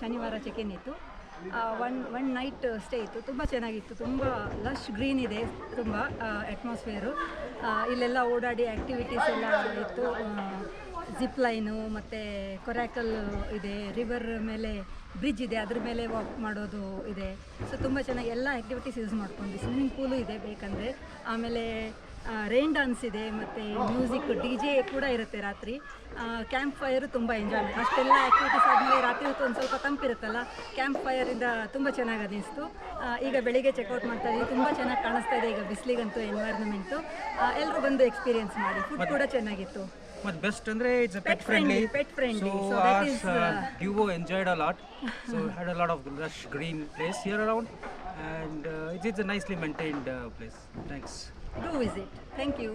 ಶನಿವಾರ ಚೆಕ್-ಇನ್ ಇತ್ತು. One night stay ಇತ್ತು. ತುಂಬ ಚೆನ್ನಾಗಿತ್ತು. ತುಂಬ ಲಶ್ ಗ್ರೀನ್ ಇದೆ, ತುಂಬ ಅಟ್ಮಾಸ್ಫಿಯರು. ಇಲ್ಲೆಲ್ಲ ಓಡಾಡಿ ಆ್ಯಕ್ಟಿವಿಟೀಸ್ ಎಲ್ಲ ಇತ್ತು. ಜಿಪ್ ಲೈನು ಮತ್ತು ಕೊರ್ಯಾಕಲ್ ಇದೆ, ರಿವರ್ ಮೇಲೆ ಬ್ರಿಡ್ಜ್ ಇದೆ, ಅದ್ರ ಮೇಲೆ ವಾಕ್ ಮಾಡೋದು ಇದೆ. ಸೊ ತುಂಬ ಚೆನ್ನಾಗಿ ಎಲ್ಲ ಆ್ಯಕ್ಟಿವಿಟೀಸ್ ಯೂಸ್ ಮಾಡ್ಕೊಂಡು, ಸ್ವಿಮ್ಮಿಂಗ್ ಪೂಲು ಇದೆ ಬೇಕಂದರೆ. ಆಮೇಲೆ ರೈನ್ ಡ್ಯಾನ್ಸ್ ಇದೆ, ಮತ್ತು ಮ್ಯೂಸಿಕ್ DJ ಕೂಡ ಇರುತ್ತೆ ರಾತ್ರಿ. ಕ್ಯಾಂಪ್ ಫೈರು ತುಂಬ ಎಂಜಾಯ್ಮೆಂಟ್. ಅಷ್ಟೆಲ್ಲ ಆ್ಯಕ್ಟಿವಿಟೀಸ್ ಆದಮೇಲೆ ರಾತ್ರಿ ಹೊತ್ತು ಒಂದು ಸ್ವಲ್ಪ ತಂಪಿರುತ್ತಲ್ಲ, ಕ್ಯಾಂಪ್ ಫೈರಿಂದ ತುಂಬ ಚೆನ್ನಾಗಿ ಅನ್ನಿಸ್ತು. ಈಗ ಬೆಳಿಗ್ಗೆ ಚೆಕ್ಔಟ್ ಮಾಡ್ತಾ ಇದ್ದೀವಿ. ತುಂಬ ಚೆನ್ನಾಗಿ ಕಾಣಿಸ್ತಾ ಇದೆ ಈಗ ಬಿಸಿಲಿಗಂತೂ ಎನ್ವೈರ್ನ್ಮೆಂಟು. ಎಲ್ಲರೂ ಬಂದು ಎಕ್ಸ್ಪೀರಿಯನ್ಸ್ ಮಾಡಿ. ಫುಡ್ ಕೂಡ ಚೆನ್ನಾಗಿತ್ತು. But best andre it's a pet friendly. So that is Duo enjoyed a lot. So had a lot of lush green place here around, and it's a nicely maintained place. Thanks. Do visit. Thank you.